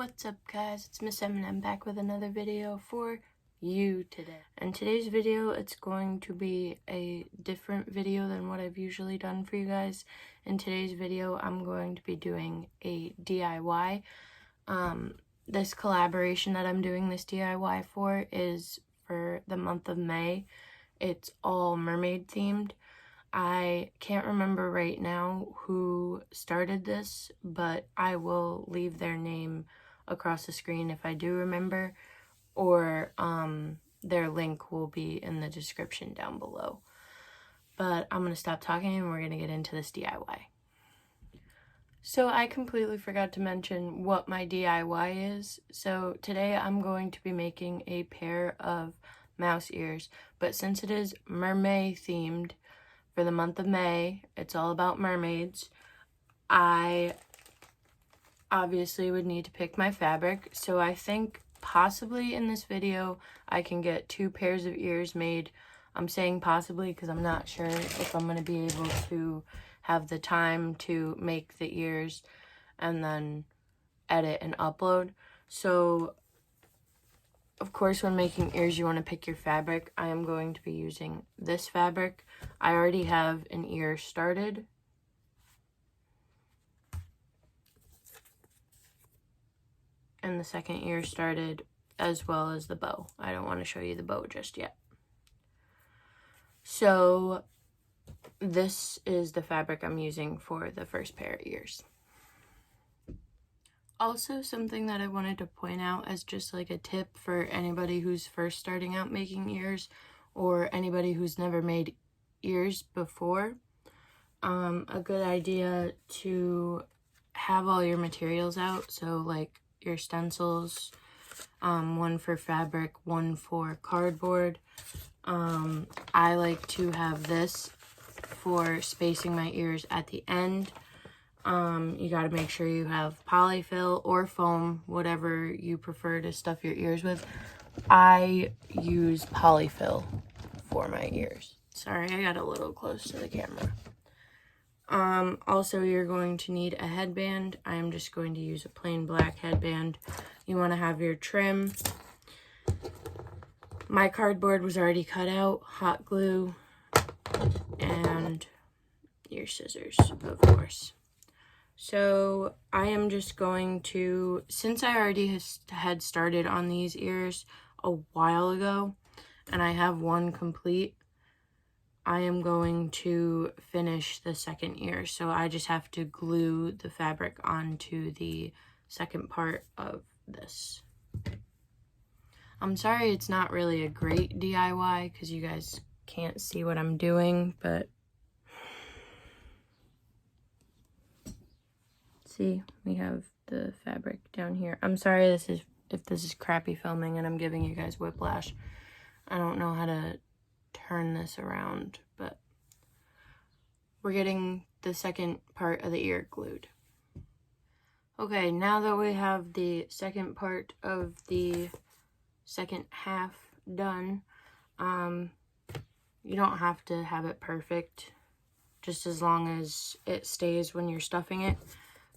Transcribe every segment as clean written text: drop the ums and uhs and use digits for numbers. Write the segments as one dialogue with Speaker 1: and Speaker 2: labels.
Speaker 1: What's up guys, it's Miss M and I'm back with another video for you today. And today's video, it's going to be a different video than what I've usually done for you guys. In today's video, I'm going to be doing a DIY. This collaboration that I'm doing this DIY for is for the month of May. It's all mermaid themed. I can't remember right now who started this, but I will leave their name across the screen if I do remember, or their link will be in the description down below. But I'm going to stop talking and we're going to get into this DIY. So I completely forgot to mention what my DIY is. So today I'm going to be making a pair of mouse ears, but since it is Mer-May themed, for the month of May, it's all about mermaids, I obviously would need to pick my fabric. So I think possibly in this video, I can get 2 pairs of ears made. I'm saying possibly because I'm not sure if I'm going to be able to have the time to make the ears and then edit and upload. So of course, when making ears, you want to pick your fabric. I am going to be using this fabric. I already have an ear started. And the second ear started, as well as the bow. I don't want to show you the bow just yet. So this is the fabric I'm using for the first pair of ears. Also, something that I wanted to point out as just like a tip for anybody who's first starting out making ears, or anybody who's never made ears before, a good idea to have all your materials out. So like your stencils, one for fabric, one for cardboard. I like to have this for spacing my ears at the end. You got to make sure you have polyfill or foam, whatever you prefer to stuff your ears with. I use polyfill for my ears. Sorry, I got a little close to the camera. Also, you're going to need a headband. I am just going to use a plain black headband. You want to have your trim. My cardboard was already cut out, hot glue, and your scissors, of course. So I am just going to, since I already had started on these ears a while ago, and I have one complete, I am going to finish the second ear. So I just have to glue the fabric onto the second part of this. I'm sorry it's not really a great DIY because you guys can't see what I'm doing, but see, we have the fabric down here. I'm sorry if this is crappy filming and I'm giving you guys whiplash. I don't know how to turn this around, but we're getting the second part of the ear glued. Okay, now that we have the second part of the second half done, you don't have to have it perfect, just as long as it stays when you're stuffing it.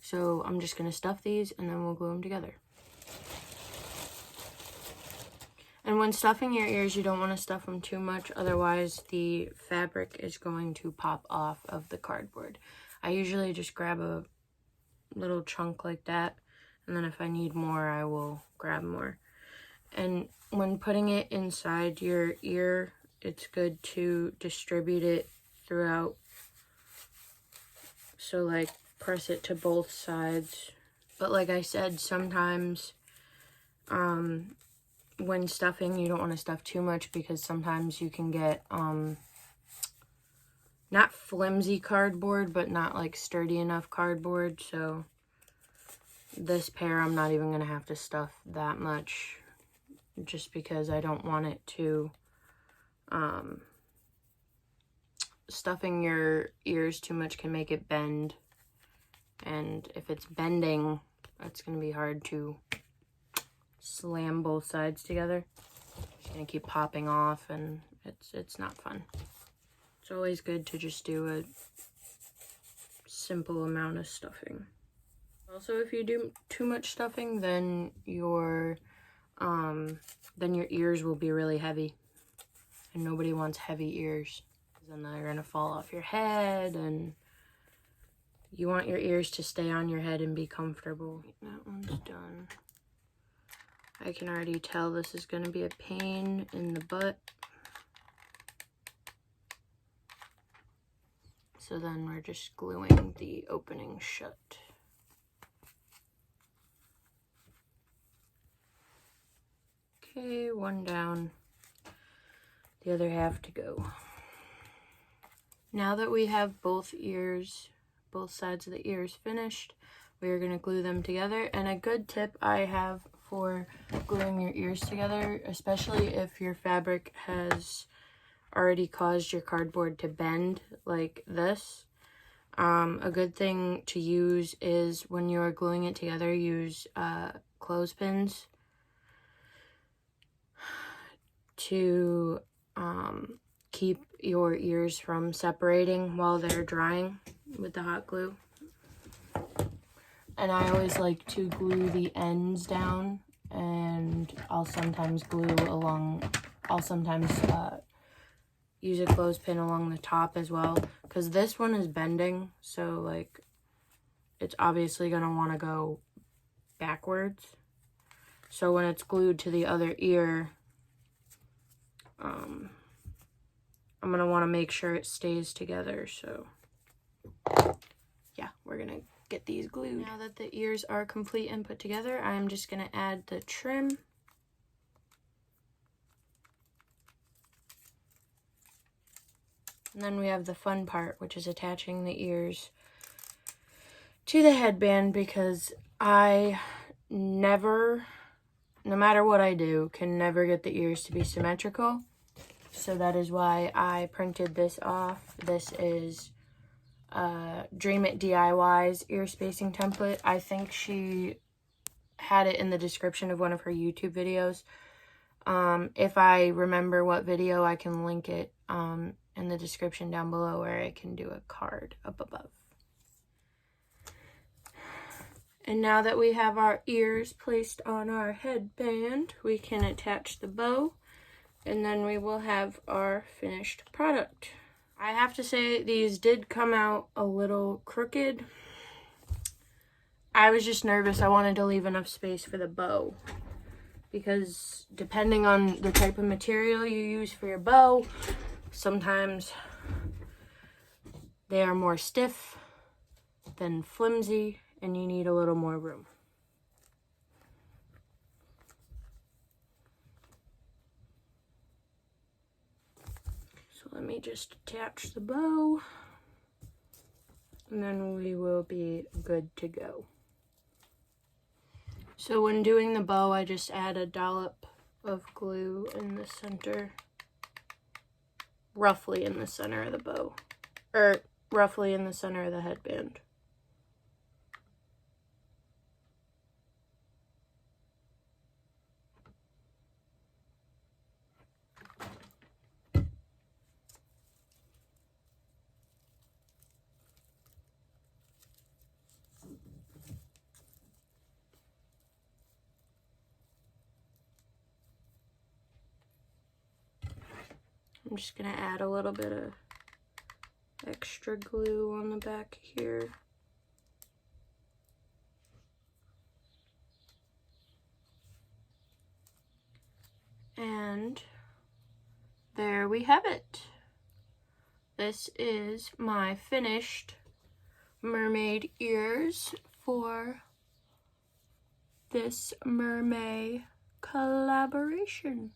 Speaker 1: So I'm just going to stuff these and then we'll glue them together. And when stuffing your ears, you don't want to stuff them too much, otherwise the fabric is going to pop off of the cardboard. I usually just grab a little chunk like that, and then if I need more, I will grab more. And when putting it inside your ear, it's good to distribute it throughout. So like, press it to both sides. But like I said, sometimes when stuffing, you don't want to stuff too much because sometimes you can get not flimsy cardboard, but not like sturdy enough cardboard. So this pair, I'm not even going to have to stuff that much, just because I don't want it to stuffing your ears too much can make it bend. And if it's bending, it's going to be hard to slam both sides together. It's going to keep popping off and it's not fun. It's always good to just do a simple amount of stuffing. Also, if you do too much stuffing, then your ears will be really heavy. And nobody wants heavy ears. Then they're gonna fall off your head, and you want your ears to stay on your head and be comfortable. That one's done. I can already tell this is gonna be a pain in the butt. So then we're just gluing the opening shut. Okay, one down. The other half to go. Now that we have both sides of the ears finished, we are going to glue them together. And a good tip I have for gluing your ears together, especially if your fabric has already caused your cardboard to bend like this, a good thing to use is when you're gluing it together, use clothespins to keep your ears from separating while they're drying with the hot glue. And I always like to glue the ends down, and I'll sometimes use a clothespin along the top as well, because this one is bending, so like it's obviously going to want to go backwards. So when it's glued to the other ear, I'm going to want to make sure it stays together. So yeah, we're going to get these glued. Now that the ears are complete and put together, I'm just going to add the trim. And then we have the fun part, which is attaching the ears to the headband, because I never, no matter what I do, can never get the ears to be symmetrical. So that is why I printed this off. This is Dream It DIY's ear spacing template. I think she had it in the description of one of her YouTube videos. If I remember what video, I can link it in the description down below, where I can do a card up above. And now that we have our ears placed on our headband, we can attach the bow, and then we will have our finished product. I have to say, these did come out a little crooked. I was just nervous. I wanted to leave enough space for the bow, because depending on the type of material you use for your bow, sometimes they are more stiff than flimsy, and you need a little more room. So let me just attach the bow, and then we will be good to go. So when doing the bow, I just add a dollop of glue in the center, roughly in the center of the bow, or roughly in the center of the headband. I'm just going to add a little bit of extra glue on the back here. And there we have it. This is my finished mermaid ears for this Mer-May collaboration.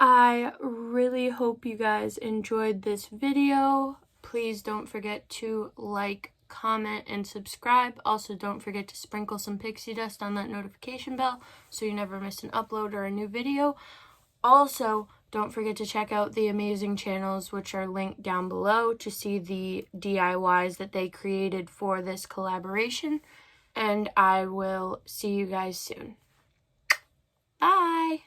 Speaker 1: I really hope you guys enjoyed this video. Please don't forget to like, comment, and subscribe. Also, don't forget to sprinkle some pixie dust on that notification bell so you never miss an upload or a new video. Also, don't forget to check out the amazing channels, which are linked down below, to see the DIYs that they created for this collaboration. And I will see you guys soon. Bye!